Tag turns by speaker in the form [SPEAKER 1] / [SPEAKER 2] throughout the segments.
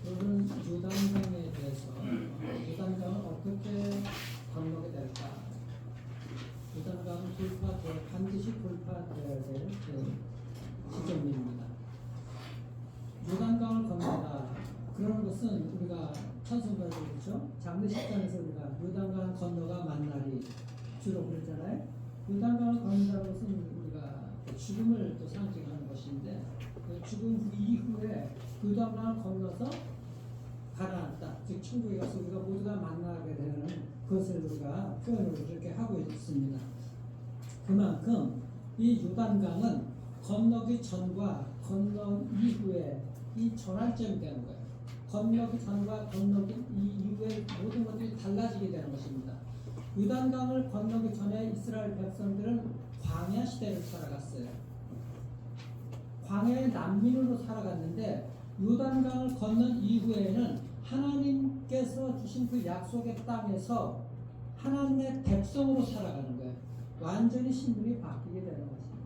[SPEAKER 1] 오늘은 요단강에 대해서 요단강을 어떻게 건너게 될까? 요단강은 반드시 돌파되어야 될 지점입니다. 요단강을 건너다. 그러는 것은 우리가 찬송가에 그렇죠? 장례 식장에서 우리가 요단강 건너가 만날이 주로 그러잖아요. 요단강을 건너다는 것은 우리가 죽음을 또 상징하는 것인데 죽음 이후에 요단강을 건너서 가라앉다. 즉 천국에 가서 우리가 모두가 만나게 되는 것을 우리가 표현을 이렇게 하고 있습니다. 그만큼 이 요단강은 건너기 전과 건너 이후에 이 전환점이 되는 거예요. 건너기 전과 건너기 이후에 모든 것들이 달라지게 되는 것입니다. 요단강을 건너기 전에 이스라엘 백성들은 광야 시대를 살아갔어요. 광야의 난민으로 살아갔는데 요단강을 건넌 이후에는 하나님께서 주신 그 약속의 땅에서 하나님의 백성으로 살아가는 거예요. 완전히 신분이 바뀌게 되는 것입니다.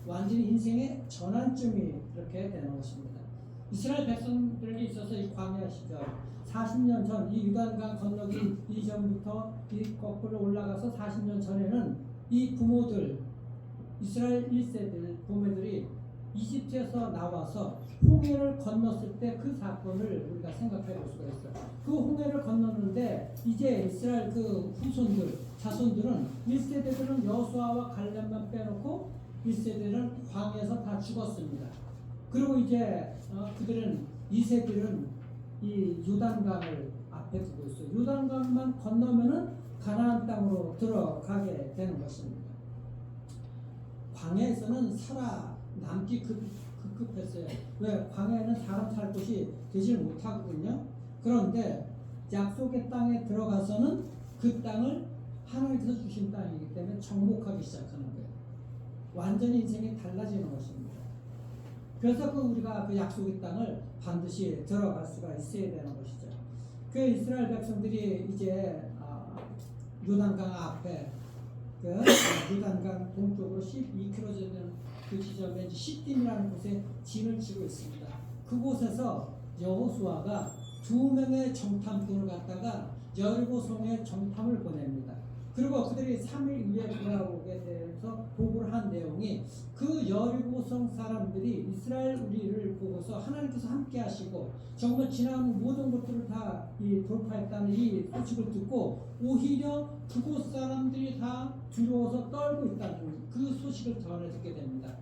[SPEAKER 1] 완전히 인생의 전환점이 이렇게 되는 것입니다. 이스라엘 백성들에게 있어서 이 광야 시절 40년 전 이 요단강 건너기 이전부터 이 거꾸로 올라가서 40년 전에는 이 부모들 이스라엘 1세들 부모들이 이집트에서 나와서 홍해를 건넜을 때 그 사건을 우리가 생각해 볼 수가 있어요. 그 홍해를 건넜는데 이제 이스라엘 그 후손들 자손들은 1세대들은 여호수아와 갈렙만 빼놓고 1세대들은 광야에서 다 죽었습니다. 그리고 이제 그들은 2세들은 이 요단강을 앞에 두고 있어요. 요단강만 건너면은 가나안 땅으로 들어가게 되는 것입니다. 광야에서는 살아남기 급급했어요. 왜? 광야에는 사람 살 곳이 되질 못하거든요. 그런데 약속의 땅에 들어가서는 그 땅을 하나님께서 주신 땅이기 때문에 정복하기 시작하는 거예요. 완전히 인생이 달라지는 것입니다. 그래서 우리가 그 약속의 땅을 반드시 들어갈 수가 있어야 되는 것이죠. 그 이스라엘 백성들이 이제 요단강 앞에 요단강 동쪽으로 12km 되는 그 지점에 시딤이라는 곳에 진을 치고 있습니다. 그곳에서 여호수아가 2명의 정탐꾼을 갖다가 여리고성에 정탐을 보냅니다. 그리고 그들이 3일 후에 돌아오게 돼서 보고를 한 내용이 그 여리고성 사람들이 이스라엘 우리를 보고서 하나님께서 함께 하시고 정말 지난 모든 것들을 다 돌파했다는 이 소식을 듣고 오히려 그곳 사람들이 다 두려워서 떨고 있다는 그 소식을 전해 듣게 됩니다.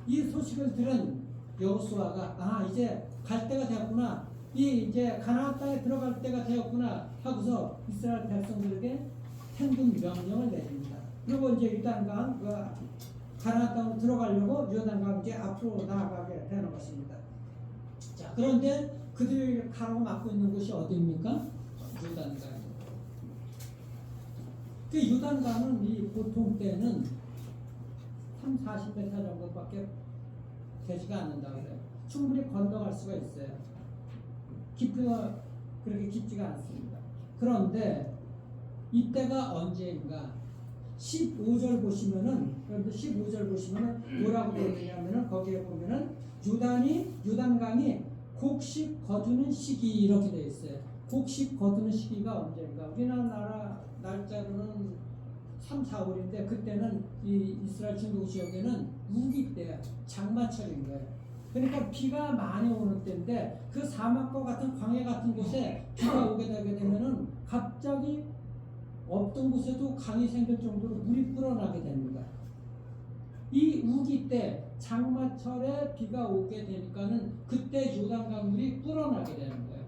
[SPEAKER 1] 이 소식을 들은 여호수아가 이제 갈 때가 되었구나. 이제 가나안 땅에 들어갈 때가 되었구나 하고서 이스라엘 백성들에게 행군 명령을 내립니다. 그리고 이제 요단강 가나안 땅으로 들어가려고 요단강 이제 앞으로 나아가게 되는 것입니다. 자, 그런데 그들이 가로가 막고 있는 곳이 어디입니까? 요단강. 그 요단강은 이 보통 때는 30-40m 정도밖에 되지가 않는다고 해요. 충분히 건너갈 수가 있어요. 깊이가 그렇게 깊지가 않습니다. 그런데 이때가 언제인가? 15절 보시면은, 여러분들 15절 보시면은 뭐라고 되어 있냐면은 거기에 보면은 요단강이 곡식 거두는 시기 이렇게 되어 있어요. 곡식 거두는 시기가 언제인가? 우리나라 날짜로는 3, 4월인데 그때는 이 이스라엘 중동 지역에는 우기 때 장마철인 거예요. 그러니까 비가 많이 오는 때인데 그 사막과 같은 광야 같은 곳에 비가 오게 되게 되면은 갑자기 없던 곳에도 강이 생길 정도로 물이 불어나게 됩니다. 이 우기 때 장마철에 비가 오게 되니까는 그때 요단강 물이 불어나게 되는 거예요.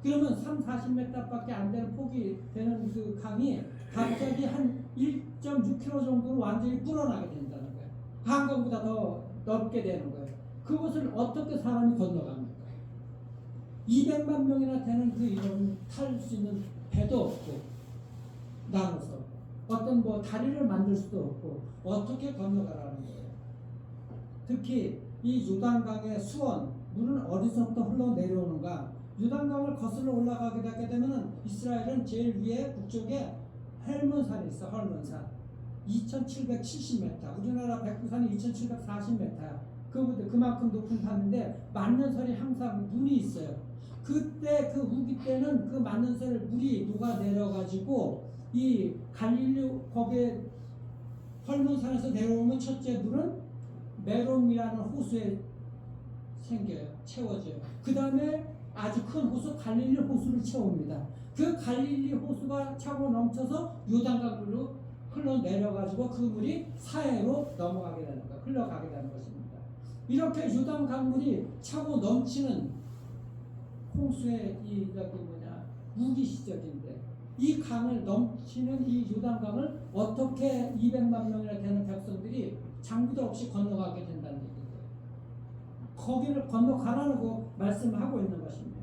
[SPEAKER 1] 그러면 3-40m밖에 안 되는 폭이 되는 그 강이 갑자기 한 1.6km 정도로 완전히 불어나게 된다는 거예요. 한강보다 더 넓게 되는 거예요. 그것을 어떻게 사람이 건너갑니까? 200만 명이나 되는 그 이런 탈 수 있는 배도 없고 나눠서 어떤 다리를 만들 수도 없고 어떻게 건너가라는 거예요. 특히 이 요단강의 수원 물은 어디서부터 흘러내려오는가? 요단강을 거슬러 올라가게 되게 되면은 이스라엘은 제일 위에 북쪽에 헬몬산이 있어. 헬몬산 2770m. 우리나라 백두산이 2740m야. 그만큼 높은 산인데 만년설이 항상 눈이 있어요. 그때 그 후기 때는 그 만년설을 물이 녹아 내려가지고 이 갈릴리 거기에 헐몬산에서 내려오면 첫째 물은 메롬이라는 호수에 생겨요. 채워져요. 그 다음에 아주 큰 호수 갈릴리 호수를 채웁니다. 그 갈릴리 호수가 차고 넘쳐서 요단강으로 흘러내려가지고 그 물이 사해로 넘어가게 되는 거예요. 흘러가게 되는 것입니다. 이렇게 요단 강물이 차고 넘치는 홍수의 우기 시절인데 이 강을 넘치는 이 요단강을 어떻게 200만 명이나 되는 백성들이 장비도 없이 건너가게 된다는 얘기예요. 거기를 건너가라고 말씀하고 있는 것입니다.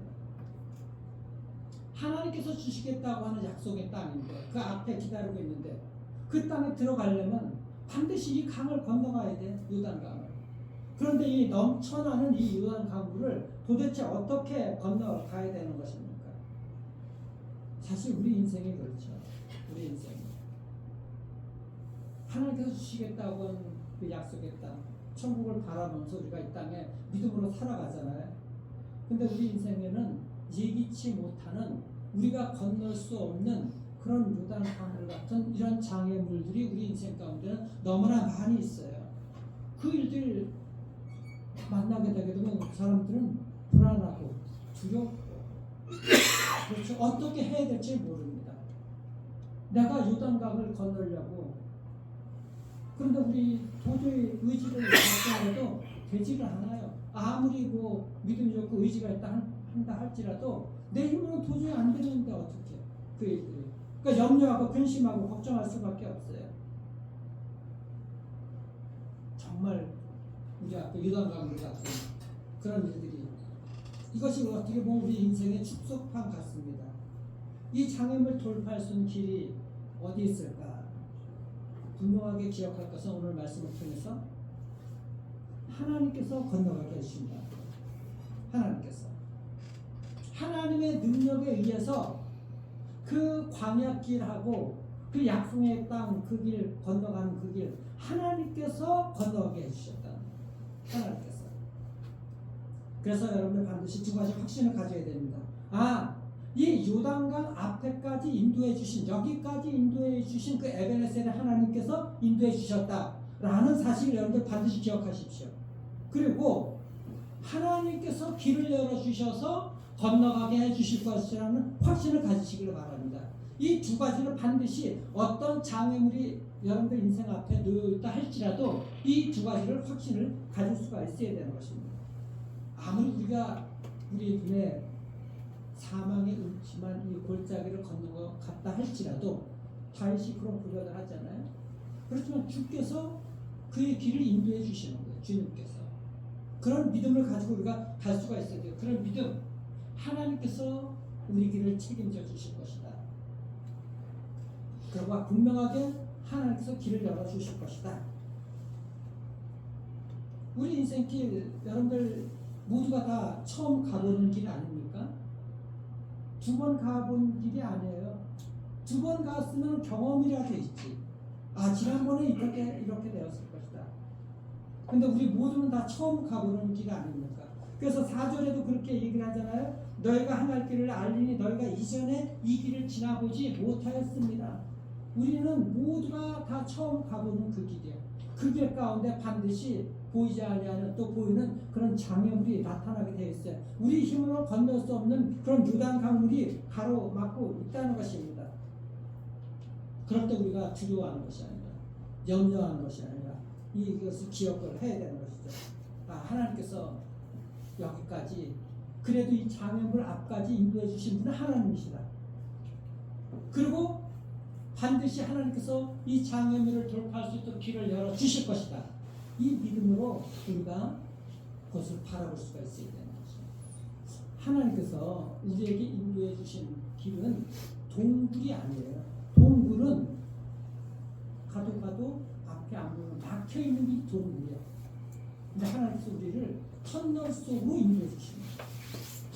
[SPEAKER 1] 하나님께서 주시겠다고 하는 약속의 땅인데 그 앞에 기다리고 있는데 그 땅에 들어가려면 반드시 이 강을 건너가야 돼. 요단강을. 그런데 이 넘쳐나는 이 요단강물을 도대체 어떻게 건너가야 되는 것입니까? 사실 우리 인생이 그렇죠. 우리 인생. 하나님께서 주시겠다고 한 그 약속의 땅, 천국을 바라보면서 우리가 이 땅에 믿음으로 살아가잖아요. 근데 우리 인생에는 예기치 못하는 우리가 건널 수 없는 그런 요단강물 같은 이런 장애물들이 우리 인생 가운데는 너무나 많이 있어요. 그 일들 만나게 되게 되면 그 사람들은 불안하고 두렵고 그렇죠. 어떻게 해야 될지 모릅니다. 내가 요단강을 건너려고 그런데 우리 도저히 의지를 갖고 되지를 않아요. 아무리 뭐 믿음이 좋고 의지가 있다 한다 할지라도 내 힘으로는 도저히 안 되는데 어떻게 그 일들이. 그러니까 염려하고 근심하고 걱정할 수밖에 없어요. 정말 우리 앞에 요단강물 같은 그런 일들이 이것이 어떻게 보면 우리 인생의 축소판 같습니다. 이 장애물 돌파할 수 있는 길이 어디 있을까? 분명하게 기억할 것은 오늘 말씀을 통해서 하나님께서 건너가게 해주신다. 하나님께서 하나님의 능력에 의해서 그 광야길하고 그 약속의 땅 그 길 건너가는 그 길 하나님께서 건너게 해주셨다. 하나님께서. 그래서 여러분들 반드시 두 가지 확신을 가져야 됩니다. 이 요단강 앞에까지 인도해 주신 여기까지 인도해 주신 그 에베네셀의 하나님께서 인도해 주셨다라는 사실을 여러분들 반드시 기억하십시오. 그리고 하나님께서 길을 열어주셔서 건너가게 해주실 것이라는 확신을 가지시기를 바랍니다. 이 두 가지를 반드시 어떤 장애물이 여러분들 인생 앞에 놓여있다 할지라도 이 두 가지를 확신을 가질 수가 있어야 되는 것입니다. 아무리 우리가 우리 눈에 사망의 음침한 이 골짜기를 건너갔다 할지라도 다윗이 그런 고백을 하잖아요. 그렇지만 주께서 그의 길을 인도해 주시는 거예요. 주님께서. 그런 믿음을 가지고 우리가 갈 수가 있어야 돼요. 그런 믿음. 하나님께서 우리 길을 책임져 주실 것이다. 그리고 분명하게 하나님께서 길을 열어주실 것이다. 우리 인생길 여러분들 모두가 다 처음 가보는 길 아닙니까? 두 번 가본 길이 아니에요. 두 번 갔으면 경험이라도 있지. 지난번에 이렇게 되었을 것이다. 근데 우리 모두는 다 처음 가보는 길 아닙니까? 그래서 4절에도 그렇게 얘기를 하잖아요. 너희가 행할 길을 알리니 너희가 이전에 이 길을 지나보지 못하였습니다. 우리는 모두가 다 처음 가보는 그 길이에요. 그 길 가운데 반드시 보이지 아니하는 또 보이는 그런 장애물이 나타나게 되어 있어요. 우리 힘으로 건널 수 없는 그런 요단 강물이 가로막고 있다는 것입니다. 그럴 때 우리가 두려워하는 것이 아니라 염려하는 것이 아니라 이것을 기억을 해야 되는 것이죠. 하나님께서 여기까지 그래도 이 장애물 앞까지 인도해 주신 분은 하나님이시다. 그리고 반드시 하나님께서 이 장애물을 돌파할 수 있도록 길을 열어 주실 것이다. 이 믿음으로 우리가 그것을 바라볼 수가 있어야 되는 것입니다. 하나님께서 우리에게 인도해 주신 길은 동굴이 아니에요. 동굴은 가도 앞에 안 보면 막혀 있는 이 동굴이에요. 근데 하나님께서 우리를 터널 속으로 인도해 주십니다.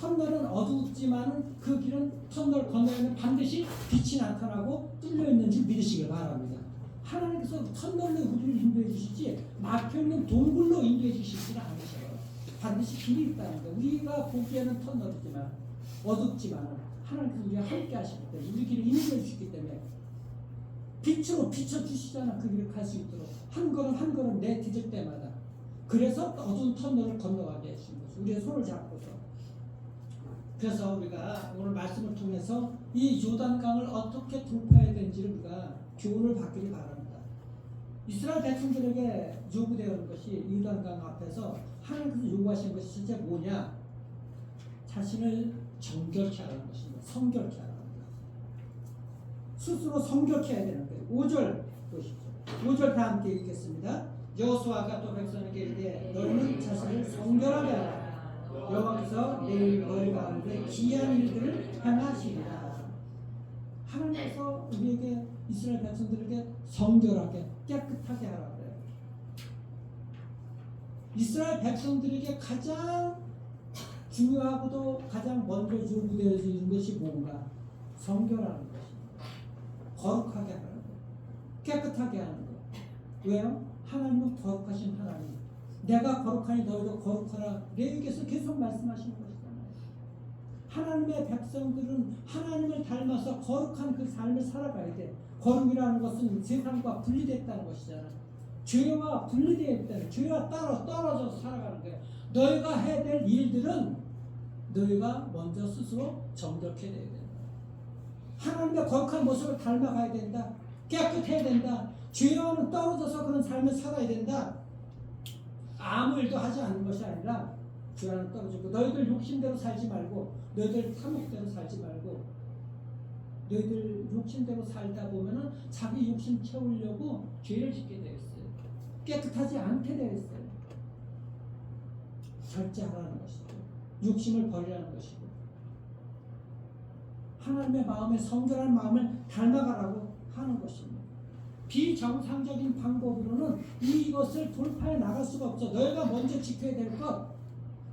[SPEAKER 1] 터널은 어둡지만 그 길은 터널 건너면 반드시 빛이 나타나고 뚫려 있는 줄 믿으시길 바랍니다. 하나님께서 터널로 우리를 인도해 주시지 막혀있는 동굴로 인도해 주시지는 않으셔요. 반드시 길이 있다는 거예요. 우리가 보기에는 터널이지만 어둡지만 하나님께서 우리와 함께 하시기 때문에 우리 길을 인도해 주시기 때문에 빛으로 비춰주시잖아. 그 길을 갈 수 있도록 한 걸음 한 걸음 내딛을 때마다. 그래서 어두운 터널을 건너가게 해주신 거죠. 우리의 손을 잡고서. 그래서 우리가 오늘 말씀을 통해서 이 요단강을 어떻게 돌파해야 되는지를 우리가 교훈을 받기를 바랍니다. 이스라엘 백성들에게 요구되어 있는 것이 요단강 앞에서 하나님께서 요구하신 것이 진짜 뭐냐? 자신을 정결케 하라는 것입니다. 성결케 하라는 것. 스스로 성결케 해야 되는 거예요. 5절 보십시오. 5절 다 함께 읽겠습니다. 여호수아가 또 백성에게 이르되 너희는 자신을 성결하게 하라. 여호와께서 내일 너희 가운데 기이한 일들을 행하시리라. 하나님께서 우리에게 이스라엘 백성들에게 성결하게 깨끗하게 하라 그래요. 이스라엘 백성들에게 가장 중요하고도 가장 먼저 요구되어 있는 것이 뭔가? 성결하는 것입니다. 거룩하게 하는 것, 깨끗하게 하는 것. 왜요? 하나님은 거룩하신 하나님. 내가 거룩하니 너희도 거룩하라. 레위기에서 계속 말씀하시는 것이잖아요. 하나님의 백성들은 하나님을 닮아서 거룩한 그 삶을 살아가야 돼. 거룩이라는 것은 세상과 분리됐다는 것이잖아요. 죄와 분리되어 있다는, 죄와 따로 떨어져서 살아가는 거예요. 너희가 해야 될 일들은 너희가 먼저 스스로 정결케 돼야 된다. 하나님의 거룩한 모습을 닮아가야 된다. 깨끗해야 된다. 죄와는 떨어져서 그런 삶을 살아야 된다. 아무 일도 하지 않는 것이 아니라 죄와는 떨어지고 너희들 욕심대로 살지 말고 너희들 탐욕대로 살지 말고 너희들 욕심대로 살다 보면은 자기 욕심 채우려고 죄를 짓게 되어 있어요. 깨끗하지 않게 되어 있어요. 절제하라는 것이죠. 욕심을 버리라는 것이고 하나님의 마음에 성결한 마음을 닮아가라고 하는 것입니다. 비정상적인 방법으로는 이것을 돌파해 나갈 수가 없어. 너희가 먼저 지켜야 될 것,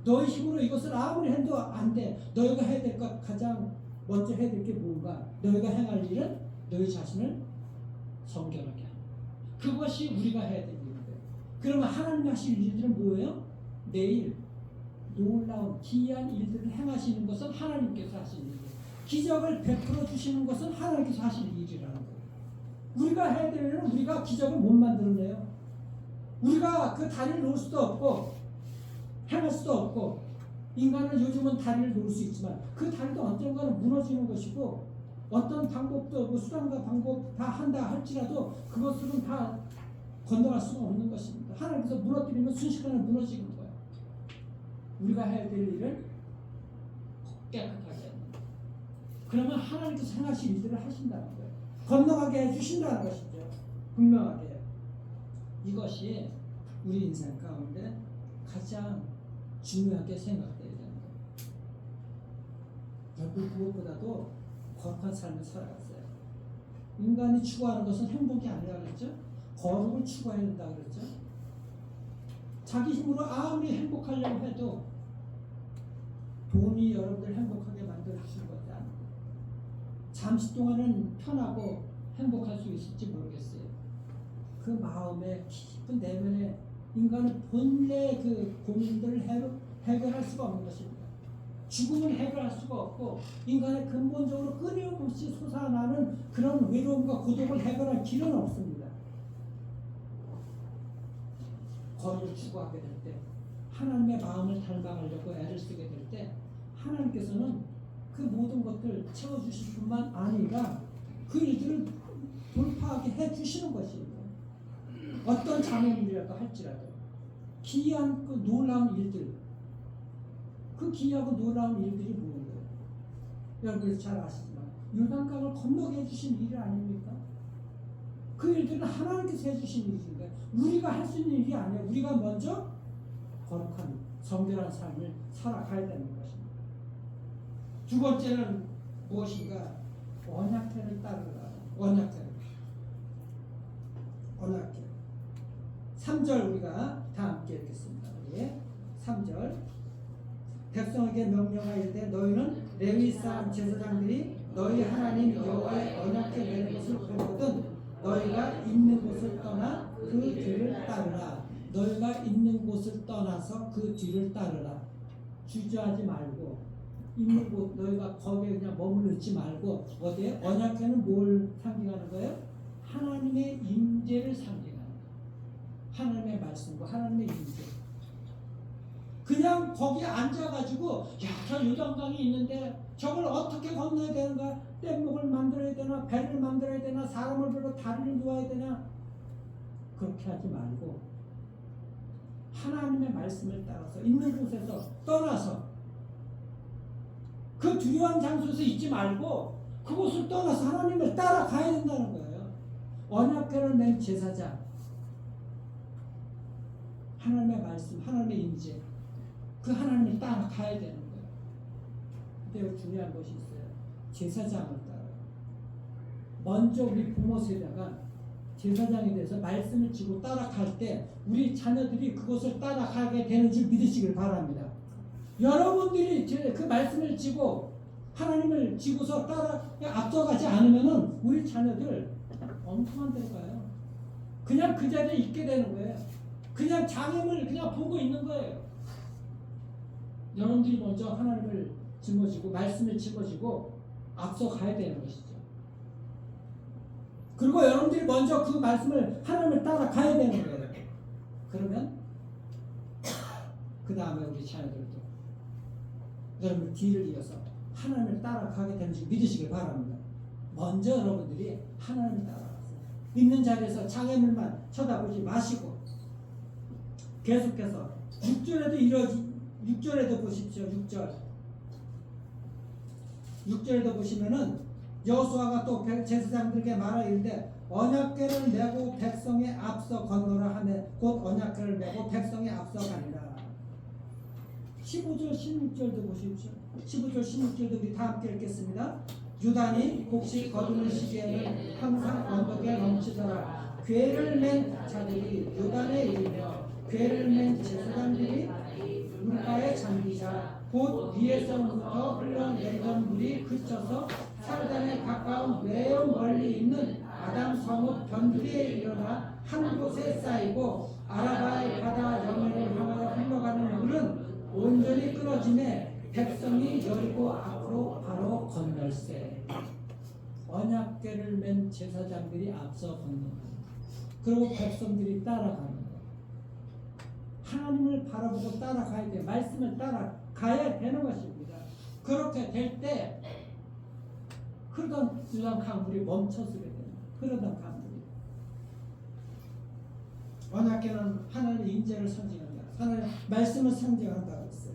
[SPEAKER 1] 너희 힘으로 이것을 아무리 해도 안 돼. 너희가 해야 될 것, 가장 먼저 해야 될 게 뭔가? 너희가 행할 일은 너희 자신을 성결하게 하는 것. 그것이 우리가 해야 될 일인데. 그러면 하나님이 하실 일들은 뭐예요? 내일 놀라운 기이한 일들을 행하시는 것은 하나님께서 하시는 일이에요. 기적을 베풀어 주시는 것은 하나님께서 하실 일이라는 거예요. 우리가 해야 될 일은 우리가 기적을 못 만들어내요. 우리가 그 다리를 놓을 수도 없고 행할 수도 없고 인간은 요즘은 다리를 놓을 수 있지만 그 다리도 언젠가는 무너지는 것이고 어떤 방법도 뭐 수단과 방법 다 한다 할지라도 그것으로는 다 건너갈 수가 없는 것입니다. 하나님께서 무너뜨리면 순식간에 무너지는 거예요. 우리가 해야 될 일을 깨끗하게 하는 거예요. 그러면 하나님께서 행하실 일들을 하신다는 거예요. 건너가게 해주신다는 것이죠. 분명하게. 이것이 우리 인생 가운데 가장 중요하게 생각돼야 되는 거예요. 결국 무엇보다도 거룩한 삶을 살아갔어요. 인간이 추구하는 것은 행복이 아니라 그랬죠. 거룩을 추구해야 된다 그랬죠. 자기 힘으로 아무리 행복하려고 해도 돈이 여러분들 행복하게 만들어주시는 것이 아니고 잠시 동안은 편하고 행복할 수 있을지 모르겠어요. 그 마음의 깊은 내면에 인간은 본래 그 고민들을 해결할 수가 없는 것입니다. 죽음은 해결할 수가 없고 인간의 근본적으로 끊임없이 솟아나는 그런 외로움과 고독을 해결할 길은 없습니다. 거룩을 추구하게 될 때, 하나님의 마음을 닮아가려고 애를 쓰게 될 때 하나님께서는 그 모든 것들 채워주실 뿐만 아니라 그 일들을 돌파하게 해주시는 것입니다. 어떤 장애물이라도 할지라도 기이한 그 놀라운 일들, 그 기이하고 놀라운 일들이 뭐예요? 여러분이 잘 아시지만 요단강을 건너게 해주신 일이 아닙니까? 그 일들은 하나님께서 해주신 일인데 우리가 할 수 있는 일이 아니에요. 우리가 먼저 거룩한 성결한 삶을 살아가야 되는 것입니다. 두 번째는 무엇인가? 언약궤를 따르라. 언약궤. 3절 우리가 다 함께 읽겠습니다. 우리 3절 백성에게 명령하이르되 너희는 레위 사람 제사장들이 너희 하나님 여호와의 언약궤 내는 것을 보거든 너희가 있는 곳을 떠나 그 길을 따르라. 너희가 있는 곳을 떠나서 그 뒤를 따르라. 주저하지 말고 있는 곳 너희가 거기에 그냥 머물러 있지 말고 어디에? 언약궤는 뭘 상징하는 거예요? 하나님의 임재를 상징하는 거예요. 하나님의 말씀과 하나님의 임재. 그냥 거기에 앉아가지고 저 요단강이 있는데 저걸 어떻게 건너야 되는가? 뗏목을 만들어야 되나? 배를 만들어야 되나? 사람을 불러 다리를 놓아야 되나? 그렇게 하지 말고 하나님의 말씀을 따라서 있는 곳에서 떠나서 그 두려운 장소에서 있지 말고 그곳을 떠나서 하나님을 따라가야 된다는 거예요. 언약궤를 맨 제사장, 하나님의 말씀, 하나님의 임재, 그 하나님을 따라가야 되는 거예요. 근데 여기 중요한 것이 있어요. 제사장을 따라. 먼저 우리 부모 세대가 제사장에 대해서 말씀을 지고 따라갈 때 우리 자녀들이 그것을 따라가게 되는 줄 믿으시길 바랍니다. 여러분들이 그 말씀을 지고 하나님을 지고서 따라 앞서가지 않으면은 우리 자녀들 엉뚱한 데로 가요. 그냥 그 자리에 있게 되는 거예요. 그냥 장애물 그냥 보고 있는 거예요. 여러분들이 먼저 하나님을 짊어지고 말씀을 짊어지고 앞서가야 되는 것이죠. 그리고 여러분들이 먼저 그 말씀을 하나님을 따라가야 되는 거예요. 그러면 그 다음에 우리 자녀들도 여러분 뒤를 이어서 하나님을 따라가게 되는지 믿으시길 바랍니다. 먼저 여러분들이 하나님을 따라가세요. 있는 자리에서 장애물만 쳐다보지 마시고 계속해서 6절에도 보십시오. 6절에도 보시면은 여호수아가 또 제사장들에게 말하기를 언약궤를 메고 백성에 앞서 건너라 하며 곧 언약궤를 메고 백성에 앞서 가니라. 15절 16절도 보십시오. 15절 16절도 우리 다 함께 읽겠습니다. 유다니 곡식 거두는 시기에는 항상 언덕에 넘치더라. 궤를 맨 자들이 유다에 이르며 궤를 맨 제사장들이 물가에 잠기자 곧 위에서부터 흘러내리던 물이 그쳐서 사르단에 가까운 매우 멀리 있는 아담 성읍 변두리에 일어나 한 곳에 쌓이고 아라바의 바다 영해를 향하여 흘러가는 물은 온전히 끊어지매 백성이 여리고 앞으로 바로 건널세. 언약궤를 맨 제사장들이 앞서 건너가는 그리고 백성들이 따라가는 것. 하나님을 바라보고 따라가야 돼. 말씀을 따라가야 되는 것입니다. 그렇게 될 때 흐르던 유단 강물이 멈춰서게 됩니다. 흐르던 강물이. 언약궤는 하나님의 임재를 상징한다. 하나님의 말씀을 상징한다고 했어요.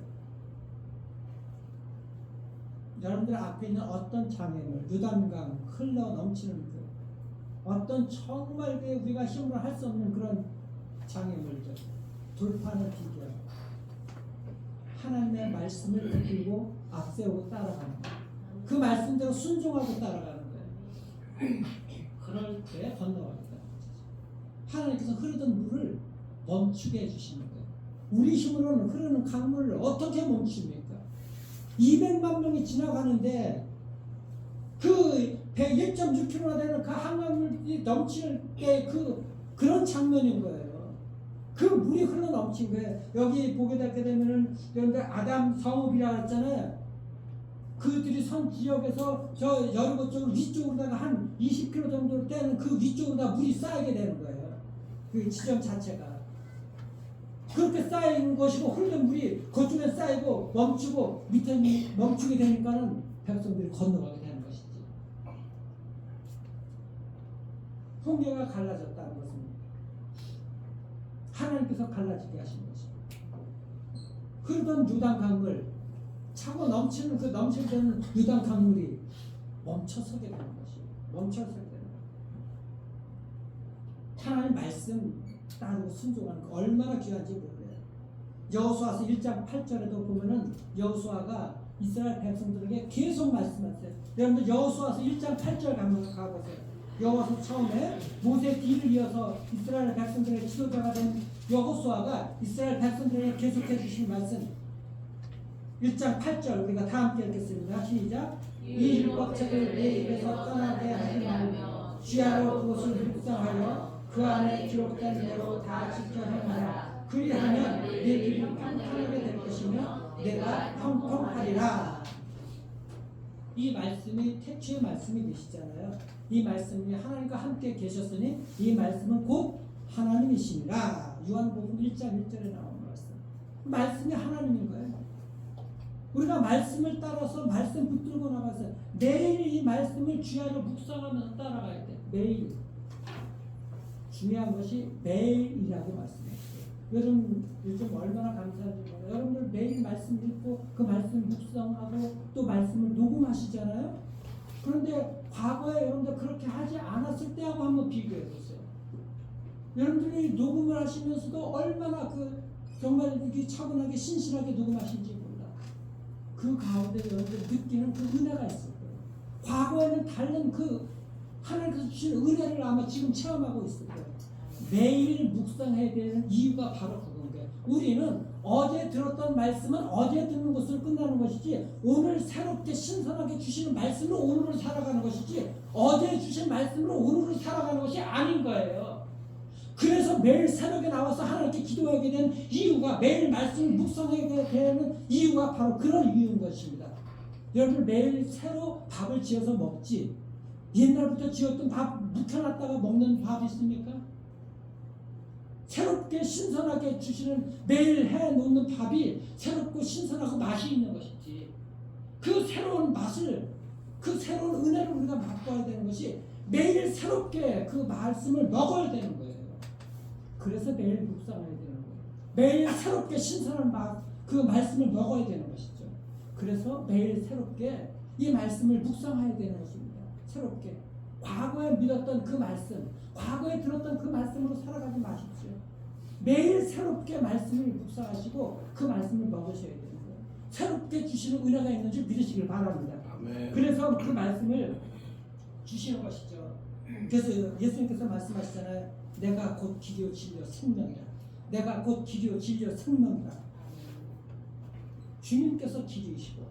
[SPEAKER 1] 여러분들 앞에 있는 어떤 장애물, 유단강, 흘러 넘치는 그 어떤 정말 우리가 힘으로 할 수 없는 그런 장애물들 돌파는 비결. 하나님의 말씀을 붙들고 앞세우고 따라가는 거예요. 그 말씀대로 순종하고 따라가는 거예요. 그럴 때 건너갑니다. 하나님께서 흐르던 물을 멈추게 해주시는 거예요. 우리 힘으로는 흐르는 강물을 어떻게 멈춥니까? 200만 명이 지나가는데 그 1.6km나 되는 그 한강물이 넘칠 때 그런 장면인 거예요. 그 물이 흘러 넘친 거예요. 여기 보게 되면은 여러분들 아담 성읍이라 했잖아요. 그들이 선 지역에서 저 여리고 쪽으로 위쪽으로다가 한 20km 정도 되는 그 위쪽으로다 물이 쌓이게 되는 거예요. 그 지점 자체가 그렇게 쌓인 것이고 흐르는 물이 그쪽에 쌓이고 멈추고 밑에 멈추게 되니까는 백성들이 건너가게 되는 것이지. 홍해가 갈라졌다는 것은 하나님께서 갈라지게 하신 것입니다. 흐르던 유단 강물, 차고 넘치는 그 넘치는 유단 강물이 멈춰서게 되는 것입니다. 멈춰서게 되는 것입니다. 하나님 말씀 따르고 순종하는 거 얼마나 귀한지 몰라요. 여호수아서 1장 8절에도 보면은 여호수아가 이스라엘 백성들에게 계속 말씀하세요. 여러분들 여호수아서 1장 8절 가보세요. 여호수아 처음에 모세 뒤를 이어서 이스라엘 백성들의 지도자가 된 여호수아가 이스라엘 백성들에게 계속해 주신 말씀 1장 8절 우리가 다 함께 읽겠습니다. 시작. 이 율법책을 내 입에서 떠나게 하지 말며 주야로 그것을 묵상하여 그 안에 기록된 대로 다 지켜 행하라. 그리하면 내 길이 평탄하게 될 것이며 내가 형통하리라. 이 말씀이 태초의 말씀이 되시잖아요. 이 말씀이 하나님과 함께 계셨으니 이 말씀은 곧 하나님이시니라. 요한복음 1장 1절에 나오는 말씀. 말씀이 하나님인 거예요. 우리가 말씀을 따라서 말씀 붙들고 나가서 매일 이 말씀을 주야로 묵상하면서 따라가야 돼. 매일. 중요한 것이 매일이라고 말씀했어요. 여러분 요즘 얼마나 감사한지 몰라요. 여러분들 매일 말씀 읽고 그 말씀 묵상하고 또 말씀을 녹음하시잖아요. 그런데 과거에 여러분들 그렇게 하지 않았을 때하고 한번 비교해 보세요. 여러분들이 녹음을 하시면서도 얼마나 정말 이렇게 차분하게 신실하게 녹음하신지 몰라. 그 가운데 여러분들 느끼는 그 은혜가 있을 거예요. 과거에는 다른 하나님께서 주신 은혜를 아마 지금 체험하고 있을 거예요. 매일 묵상해야 되는 이유가 바로 그건 거예요. 우리는 어제 들었던 말씀은 어제 듣는 것으로 끝나는 것이지 오늘 새롭게 신선하게 주시는 말씀으로 오늘을 살아가는 것이지 어제 주신 말씀으로 오늘을 살아가는 것이 아닌 거예요. 그래서 매일 새벽에 나와서 하나님께 기도하게 된 이유가 매일 말씀을 묵상하게 되는 이유가 바로 그런 이유인 것입니다. 여러분 매일 새로 밥을 지어서 먹지 옛날부터 지었던 밥 묵혀놨다가 먹는 밥 있습니까? 새롭게 신선하게 주시는 매일 해놓는 밥이 새롭고 신선하고 맛이 있는 것이지 그 새로운 맛을 그 새로운 은혜를 우리가 맛봐야 되는 것이 매일 새롭게 그 말씀을 먹어야 되는 거예요. 그래서 매일 묵상해야 되는 거예요. 매일 새롭게 신선한 그 말씀을 먹어야 되는 것이죠. 그래서 매일 새롭게 이 말씀을 묵상해야 되는 것입니다. 새롭게 과거에 믿었던 그 말씀, 과거에 들었던 그 말씀으로 살아가지 마십시오. 매일 새롭게 말씀을 묵상하시고 그 말씀을 먹으셔야 되는 거예요. 새롭게 주시는 은혜가 있는 줄 믿으시길 바랍니다.
[SPEAKER 2] 아멘.
[SPEAKER 1] 그래서 그 말씀을 주시는 것이죠. 그래서 예수님께서 말씀하시잖아요. 내가 곧 길이요 진리요 생명이라. 내가 곧 길이요 진리요 생명이라. 주님께서 길이시고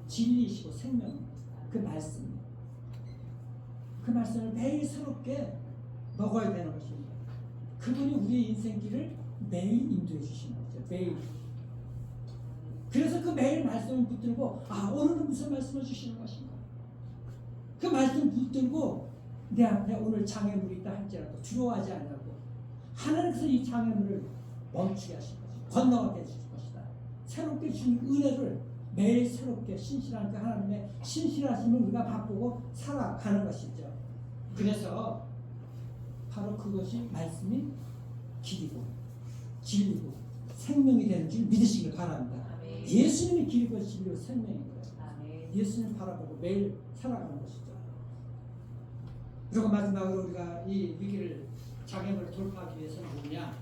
[SPEAKER 1] 진리이시고 생명입니다. 그 말씀. 그 말씀을 매일 새롭게 먹어야 되는 것입니다. 그분이 우리의 인생길을 매일 인도해 주시는 거죠. 매일. 그래서 그 매일 말씀을 붙들고 오늘은 무슨 말씀을 주시는 것인가. 그 말씀 붙들고 내 앞에 오늘 장애물이 있다 할지라도 두려워하지 않냐고 하나님께서 이 장애물을 멈추게 하실 것이다. 건너가게 해주실 것이다. 새롭게 주신 은혜를 매일 새롭게 신실한 그 하나님의 신실하심을 우리가 바꾸고 살아가는 것이죠. 그래서 바로 그것이 말씀이 길이고 진리고 생명이 되는 줄 믿으시길 바랍니다.
[SPEAKER 3] 아멘.
[SPEAKER 1] 예수님이 길이고 진리고 생명인 거예요.
[SPEAKER 3] 아멘.
[SPEAKER 1] 예수님 바라보고 매일 살아가는 것이죠. 그리고 마지막으로 우리가 이 위기를 장애물을 돌파하기 위해서는 뭐냐?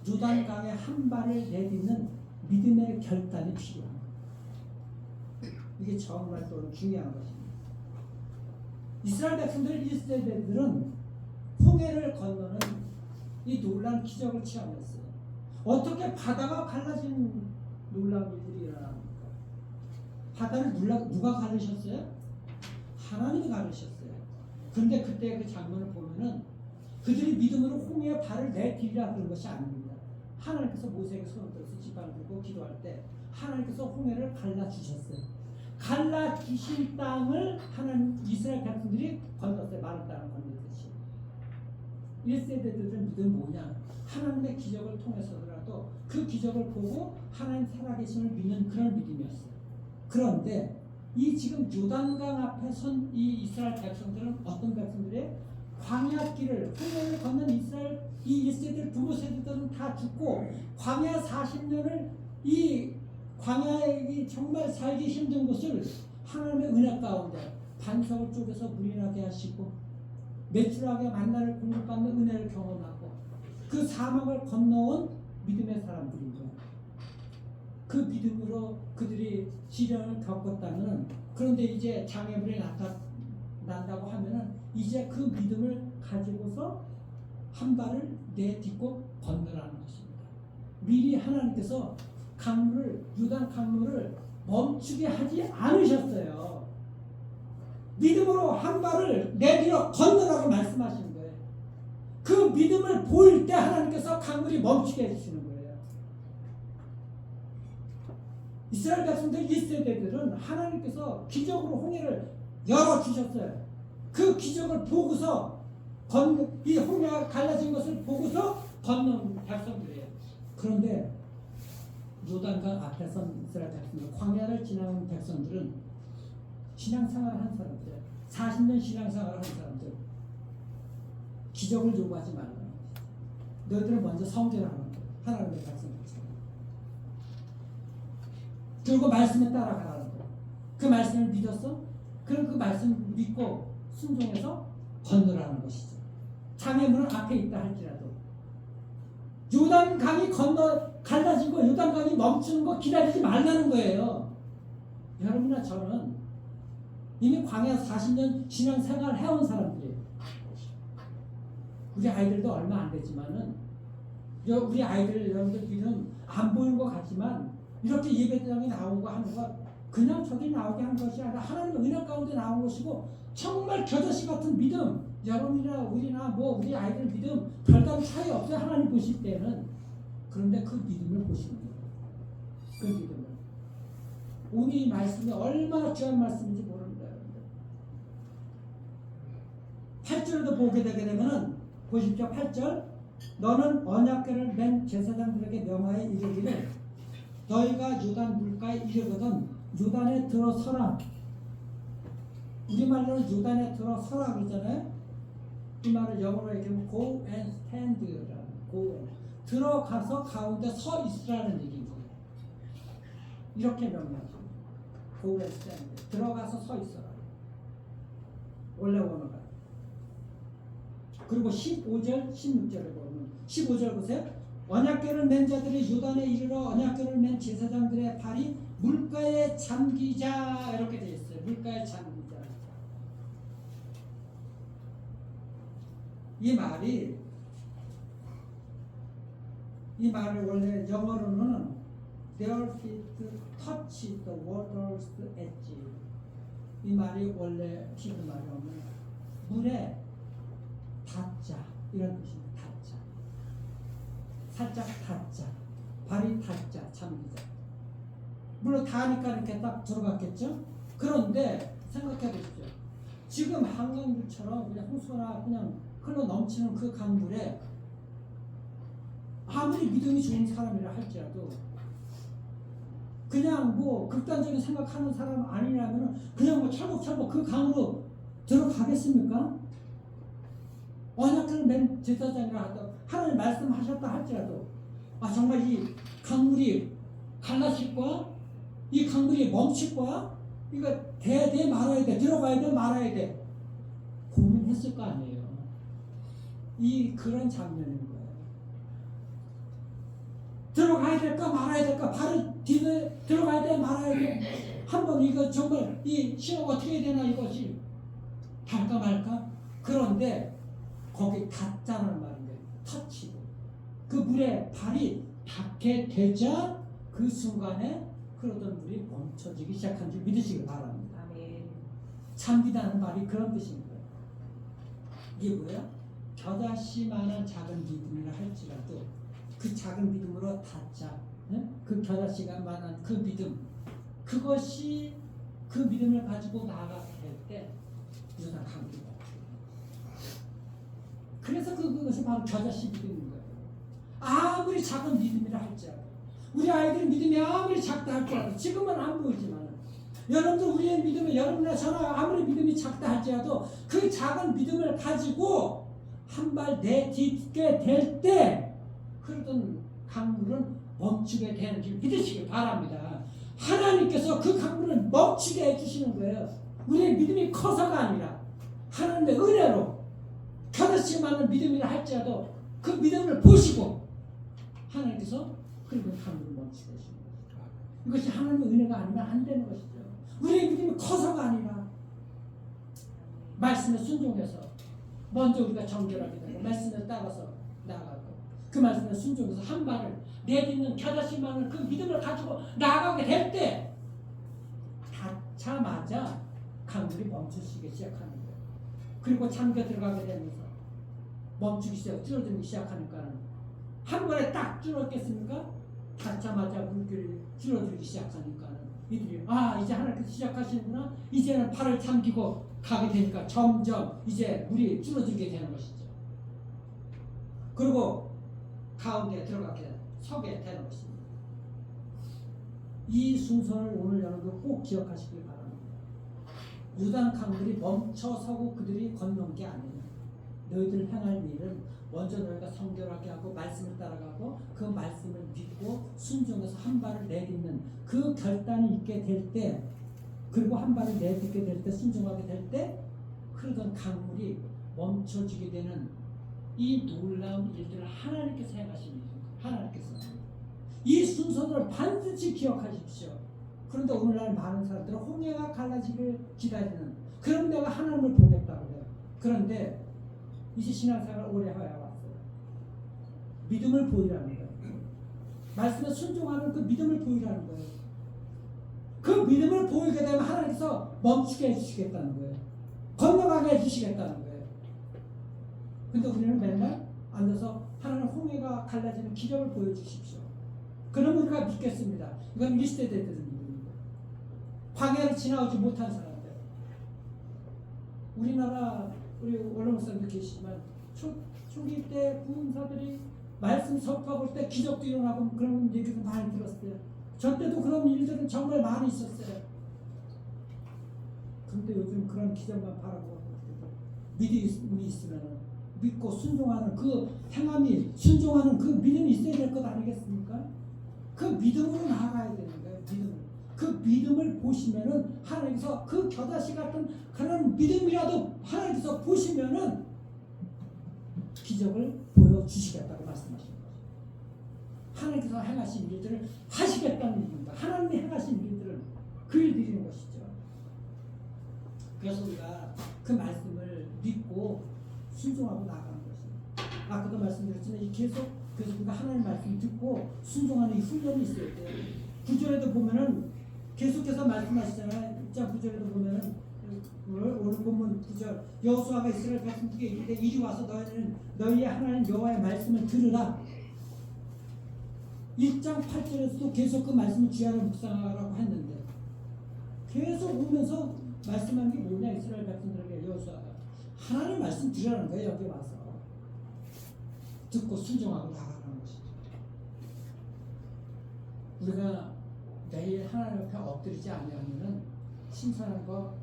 [SPEAKER 1] 요단강의 한 발을 내딛는 믿음의 결단이 필요한 거예요. 이게 정말 또 중요한 것입니다. 이스라엘 백성들 1세대들은 홍해를 건너는 이 놀라운 기적을 체험했어요. 어떻게 바다가 갈라진 놀라운 일들이 일어납니까? 바다를 누가 가르셨어요? 하나님이 가르셨어요. 그런데 그때 그 장면을 보면은 그들이 믿음으로 홍해에 발을 내디리라 그런 것이 아닙니다. 하나님께서 모세에게 손을 들어서 지팡이 들고 기도할 때 하나님께서 홍해를 갈라주셨어요. 갈라주신 땅을 하나님 이스라엘 백성들이 건넜어요. 마른 땅을 건넜듯이. 1세대들은 믿음 뭐냐? 하나님의 기적을 통해서라도 그 기적을 보고 하나님 살아계심을 믿는 그런 믿음이었어요. 그런데 이 지금 요단강 앞에 선 이 이스라엘 백성들은 어떤 백성들이에요? 광야길을 홍해를 건넌 이스라엘 이 1세대 부모 세대들은 다 죽고 광야 40년을 이 광야에 정말 살기 힘든 곳을 하나님의 은혜 가운데 반석을 쪼개서 물이 나게 하시고 매출하게 만나를 공급받는 은혜를 경험하고 그 사막을 건너온 믿음의 사람들인 거예요. 그 믿음으로 그들이 시련을 겪었다면 그런데 이제 장애물이 나타난다고 하면은 이제 그 믿음을 가지고서 한 발을 내딛고 건너라는 것입니다. 미리 하나님께서 요단 강물을 멈추게 하지 않으셨어요. 믿음으로 한 발을 내딛어 건너라고 말씀하시는 거예요. 그 믿음을 보일 때 하나님께서 강물이 멈추게 해주시는 거예요. 이스라엘 백성들 1세대들은 하나님께서 기적으로 홍해를 열어주셨어요. 그 기적을 보고서 이 홍해가 갈라진 것을 보고서 건넌 백성들이에요. 그런데 요단강 앞에 선 이스라엘 백성들, 광야를 지나온 백성들은 신앙생활을 한 사람들, 40년 신앙생활을 한 사람들, 기적을 요구하지 말라. 너희들은 먼저 성결하는 거야. 하나님의 백성들처럼. 그리고 말씀에 따라가라는 거야. 그 말씀을 믿었어? 그럼 그 말씀을 믿고 순종해서 건너라는 것이죠. 장애물은 앞에 있다 할지라도 요단강이 갈라지고 요단강이 멈추는 거 기다리지 말라는 거예요. 여러분이나 저는 이미 광야 40년 신앙생활 해온 사람들이에요. 우리 아이들도 얼마 안 됐지만은 우리 아이들 여러분들 믿음 안 보이는 것 같지만 이렇게 예배당에 나오고 하는 것 그냥 저기 나오게 한 것이 아니라 하나님의 은혜 가운데 나온 것이고 정말 겨자씨 같은 믿음, 여러분이나 우리나 우리 아이들 믿음 별다른 차이 없어요. 하나님 보실 때는. 그런데 그 믿음을 보시는 거예요. 그 믿음을. 오늘 이 말씀이 얼마나 귀한 말씀인지 모릅니다. 8절에도 보게 되게 되면은 보십시오. 8절 너는 언약궤를 맨 제사장들에게 명하여 이르기를 너희가 요단 물가에 이르거든 요단에 들어서라. 우리말로는 요단에 들어서라 그러잖아요. 이 말을 영어로 얘기하면 go and stand라는 go and 들어가서 가운데 서 있으라는 얘기인 거예요. 이렇게 명령하죠. go and stand 들어가서 서 있어라. 원래 원어가. 그리고 15절 16절에 보면 15절 보세요. 언약궤를 맨 자들이 요단에 이르러 언약궤를 맨 제사장들의 발이 물가에 잠기자 이렇게 되어 있어요. 물가에 잠기자. 이 말을 원래 영어로는 their feet touch the water's edge. 이 말이 원래 히브리 말로는 물에 닿자 이런 뜻입니다. 닿자. 살짝 닿자. 발이 닿자. 잠기자. 물론 닿으니까 이렇게 딱 들어갔겠죠? 그런데 생각해 보십시오. 지금 한강물처럼 그냥 홍수나 그냥 흘러 넘치는 그 강물에 아무리 믿음이 좋은 사람이라 할지라도 그냥 극단적인 생각하는 사람 아니라면 그냥 철벅철벅 그 강으로 들어가겠습니까? 언약궤를 맨 제사장이라 하도 하나님 말씀하셨다 할지라도 정말 이 강물이 갈라질 거야? 이 강물이 멈출 거야? 이거 돼 말아야 돼. 들어가야 돼 말아야 돼. 고민했을 거 아니에요. 그런 장면인 거예요. 들어가야 될까 말아야 될까? 발을 뒤에 들어가야 돼 말아야 돼. 한번 이거 정말 이 신호가 어떻게 해야 되나 이것이 갈까 말까? 그런데 거기 닿자는 말인데 터치고 그 물에 발이 닿게 되자 그 순간에 흐르던 물이 멈춰지기 시작한 줄 믿으시기 바랍니다. 아멘. 잠기다는 말이 그런 뜻입니다. 이게 뭐예요? 겨자씨만한 작은 믿음이라 할지라도 그 작은 믿음으로 닿자. 그 겨자씨만한 그 믿음 그것이 그 믿음을 가지고 나아가게 될 때 요단 강물이 그래서 그것이 바로 겨자씨 믿음인 거예요. 아무리 작은 믿음이라 할지라도 우리 아이들 믿음이 아무리 작다 할지라도 지금은 안 보이지만 여러분들 우리의 믿음은 여러분이나 저나 아무리 믿음이 작다 할지라도 그 작은 믿음을 가지고 한 발 내딛게 될 때 흐르던 강물은 멈추게 되는 줄 믿으시길 바랍니다. 하나님께서 그 강물을 멈추게 해주시는 거예요. 우리의 믿음이 커서가 아니라 하나님의 은혜로 겨자씨 많은 믿음이라 할지라도 그 믿음을 보시고 하나님께서 흐르던 강물을 멈추게 해주시는 거예요. 이것이 하나님의 은혜가 아니면 안 되는 것이죠. 우리의 믿음이 커서가 아니라 말씀에 순종해서 먼저 우리가 정결하게 되고 말씀에 따라서 나아가고 그 말씀에 순종해서 한 발을 내딛는 겨자씨만을 그 믿음을 가지고 나아가게 될 때 닿자마자 강물이 멈추시기 시작하는 거예요. 그리고 잠겨 들어가게 되면서 멈추기 시작, 줄어들기 시작하니까 한 번에 딱 줄었겠습니까? 닿자마자 물결이 줄어들기 시작하니까 이들이 이제 하나님께서 시작하시는구나. 이제는 팔을 잠기고 가게 되니까 점점 이제 물이 줄어들게 되는 것이죠. 그리고 가운데 들어가게 서게 되는 것입니다. 이 순서를 오늘 여러분 꼭 기억하시길 바랍니다. 유단 강물이 멈춰서고 그들이 건넌 게 아니에요. 너희들 행할 일은 먼저 너희가 성결하게 하고 말씀을 따라가고 그 말씀을 믿고 순종해서 한 발을 내딛는 그 결단이 있게 될 때, 그리고 한 발을 내딛게 될 때, 순종하게 될 때 흐르던 강물이 멈춰지게 되는 이 놀라운 일들을 하나님께서 행하시는 일입니다. 하나님께서 이 순서를 반드시 기억하십시오. 그런데 오늘날 많은 사람들은 홍해가 갈라지길 기다리는, 그럼 내가 하나님을 보겠다고 해요. 그런데 이제 신앙생활을 오래 하여 왔어요. 믿음을 보이라는 거예요. 말씀에 순종하는 그 믿음을 보이라는 거예요. 그 믿음을 보이게 되면 하나님께서 멈추게 해주시겠다는 거예요. 건너가게 해주시겠다는 거예요. 근데 우리는 맨날 앉아서 하나님 홍해가 갈라지는 기적을 보여주십시오. 그러면 우리가 믿겠습니다. 이건 리스트되는 일입니다. 광야를 지나오지 못한 사람들. 우리나라 우리 원로 목사님도 계시지만 초기 때 부흥사들이 말씀 선포할 때 기적도 일어나고 그런 얘기도 많이 들었어요. 저 때도 그런 일들은 정말 많이 있었어요. 그런데 요즘 그런 기적만 바라보고 믿음이 있으면 믿고 순종하는 그 행함이, 순종하는 그 믿음이 있어야 될 것 아니겠습니까? 그 믿음으로 나아가야 되는 거예요. 그 믿음을 보시면은 하나님께서 그 겨다시 같은 그런 믿음이라도 하나님께서 보시면은 기적을 보여주시겠다고 말씀하시는 거죠. 하나님께서 행하신 일들을 하시겠다는 일입니다. 하나님이 행하신 일들은 그 일들인 것이죠. 그래서 우리가 그 말씀을 믿고 순종하고 나가는 것입니다. 아까도 말씀드렸지만 계속 우리가 하나님 말씀 듣고 순종하는 이 훈련이 있어야 돼요. 9절에도 보면은 계속해서 말씀하시잖아요. 1장 9절에도 보면은 오늘 본문 9절 여호수아가 이스라엘 백성들에게 이르되 이리 와서 너희는 너희의 하나님 여호와의 말씀을 들으라. 1장 8절에서도 계속 그 말씀을 주야로 묵상하라고 했는데 계속 오면서 말씀하는 게 뭐냐, 이스라엘 백성들에게 여호수아가 하나님 말씀 들으라는 거예요. 여기 와서 듣고 순종하고 나가라는 것이죠. 우리가 매일 하나님 앞에 엎드리지 않으면은 신선한 거,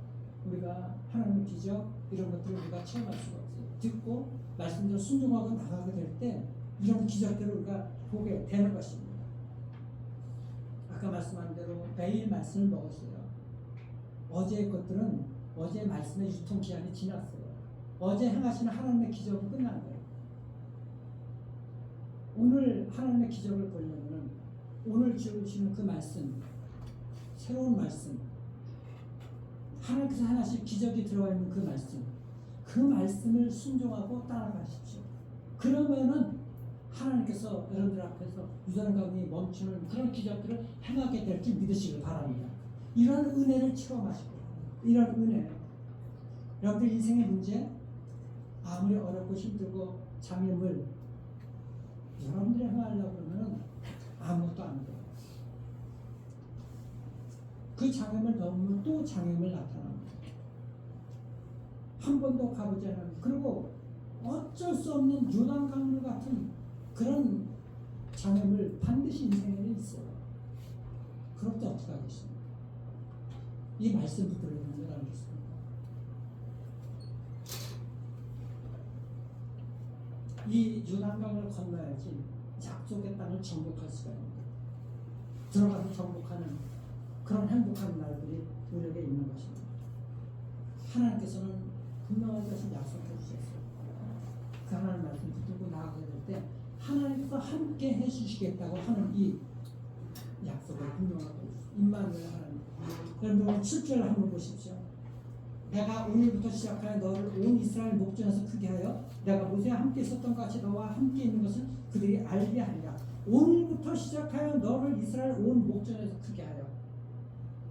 [SPEAKER 1] 우리가 하나님의 기적 이런 것들을 우리가 체험할 수가 없어요. 듣고 말씀대로 순종하고 나가게 될 때 이런 기적들을 우리가 보게 되는 것입니다. 아까 말씀한 대로 매일 말씀을 먹었어요. 어제의 것들은 어제 말씀의 유통기한이 지났어요. 어제 행하시는 하나님의 기적은 끝난 거예요. 오늘 하나님의 기적을 보려면 오늘 주시는 그 말씀, 새로운 말씀, 하나님께서 하나씩 기적이 들어가 있는 그 말씀, 그 말씀을 순종하고 따라가십시오. 그러면은 하나님께서 여러분들 앞에서 유다는 가운데 멈추는 그런 기적들을 행하게 될 줄 믿으시길 바랍니다. 이런 은혜를 체험하시고, 이런 은혜, 여러분들 인생의 문제 아무리 어렵고 힘들고 장애물 여러분들이 행하려고 그러면 아무것도 안 돼요. 그 장애물 넘으면 또 장애물 나타납니다. 한 번도 가보지 않은, 그리고 어쩔 수 없는 요단강물 같은 그런 장애물 반드시 인생에는 있어요. 그럴 때 어떻게 하겠습니까? 이 말씀 붙들려는 줄 알겠습니다. 이 요단강을 건너야지 약속의 땅을 정복할 수가 있는 거예요. 들어가서 정복하는 그런 행복한 날들이 우리에게 있는 것입니다. 하나님께서는 분명하게 하신 약속해 주셨어요. 그 하나님 말씀 붙들고 나아가게 될 때 하나님께서 함께 해주시겠다고 하는 이 약속을 분명하게 해주셨어요. 임마누엘 하나님. 여러분 오늘 7절 한번 보십시오. 내가 오늘부터 시작하여 너를 온 이스라엘 목전에서 크게 하여 내가 모세와 함께 있었던 것 같이 너와 함께 있는 것을 그들이 알게 하리라. 오늘부터 시작하여 너를 이스라엘 온 목전에서 크게 하여.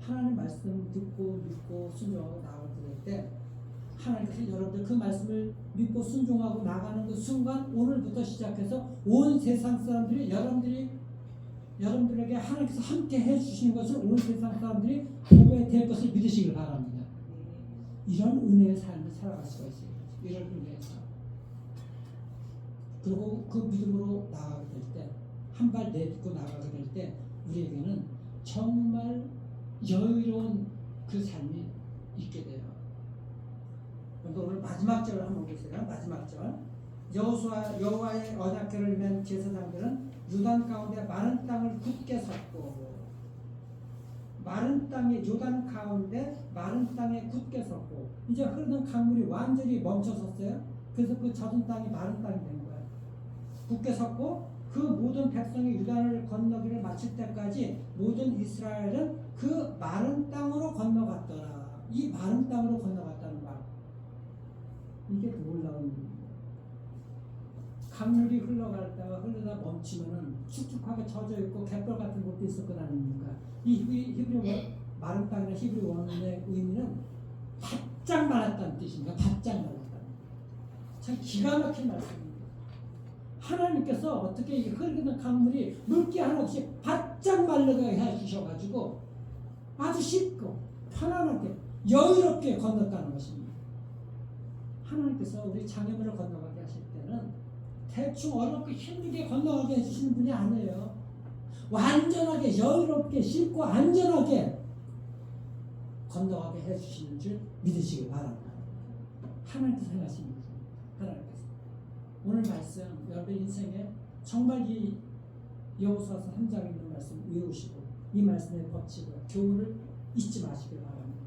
[SPEAKER 1] 하나님 말씀 듣고 믿고 순종하고 나아갈 때 하나님께서 여러분들 그 말씀을 믿고 순종하고 나가는 그 순간 오늘부터 시작해서 온 세상 사람들이 여러분들에게 하나님께서 함께 해주시는 것을 온 세상 사람들이 보게 될 것을 믿으시길 바랍니다. 이런 은혜의 삶을 살아갈 수가 있어요. 이런 은혜의 삶. 그리고 그 믿음으로 나아가게 될 때, 한 발 내딛고 나아가게 될 때 우리에게는 정말 여유로운 그 삶이 있게 돼요. 오늘 마지막 절을 한번 보세요. 마지막 절. 여호와의 언약궤를 맨 제사장들은 요단 가운데 마른 땅을 굳게 섰고, 마른 땅에 요단 가운데 마른 땅에 굳게 섰고, 이제 흐르는 강물이 완전히 멈춰섰어요. 그래서 그 젖은 땅이 마른 땅이 된 거예요. 굳게 섰고 그 모든 백성이 요단을 건너기를 마칠 때까지 모든 이스라엘은 그 마른 땅으로 건너갔더라. 이 마른 땅으로 건너갔다는 말. 이게 놀라운 일입니다. 강물이 흘러가다가 흐르다 멈추면은 축축하게 젖어 있고 갯벌 같은 곳도 있을 것 아닙니까? 이 히브리 마른 땅이나 히브리 원어의 의미는 바짝 말았다는 뜻입니다. 바짝 말았다. 참 기가 막힌 말씀입니다. 하나님께서 어떻게 이 흐르는 강물이 물기 하나 없이 바짝 말르게 해주셔가지고 아주 쉽고 편안하게 여유롭게 건넜다는 것입니다. 하나님께서 우리 장애물을 건너가게 하실 때는 대충 어렵게 힘들게 건너가게 해주시는 분이 아니에요. 완전하게 여유롭게 쉽고 안전하게 건너가게 해주시는 줄 믿으시기 바랍니다. 하나님께서 행하시는 거죠. 하나님께서. 오늘 말씀 여러분 인생에 정말 이 여호수아서 3장에 있는 말씀 외우시고 이 말씀의 법칙을 교훈을 잊지 마시길 바랍니다.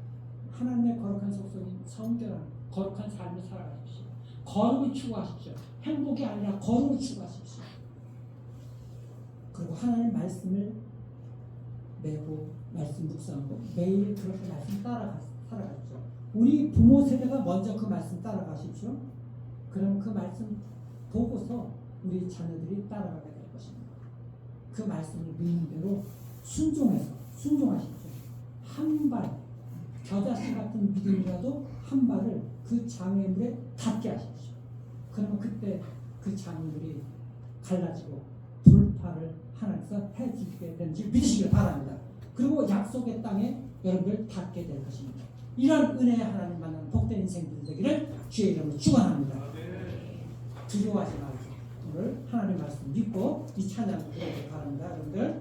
[SPEAKER 1] 하나님의 거룩한 속성인 성결한 거룩한 삶을 살아가십시오. 거룩을 추구하십시오. 행복이 아니라 거룩을 추구하십시오. 그리고 하나님의 말씀을 매고 말씀 묵상하고 매일 그렇게 말씀 따라 살아가십시오. 우리 부모 세대가 먼저 그 말씀 따라가십시오. 그럼 그 말씀 보고서 우리 자녀들이 따라가게 될 것입니다. 그 말씀을 믿는 대로 순종하십시오. 한 발, 겨자씨 같은 믿음이라도 한 발을 그 장애물에 닿게 하십시오. 그러면 그때 그 장애물이 갈라지고 돌파를 하나님께서 해주시게 되는지 믿으시길 바랍니다. 그리고 약속의 땅에 여러분들 닿게 될 것입니다. 이런 은혜의 하나님 만나는 복된 인생들이 되기를 주의 이름으로 축원합니다. 두려워하지 말고 오늘 하나님 말씀 믿고 이 찬양을 드리기 바랍니다. 여러분들.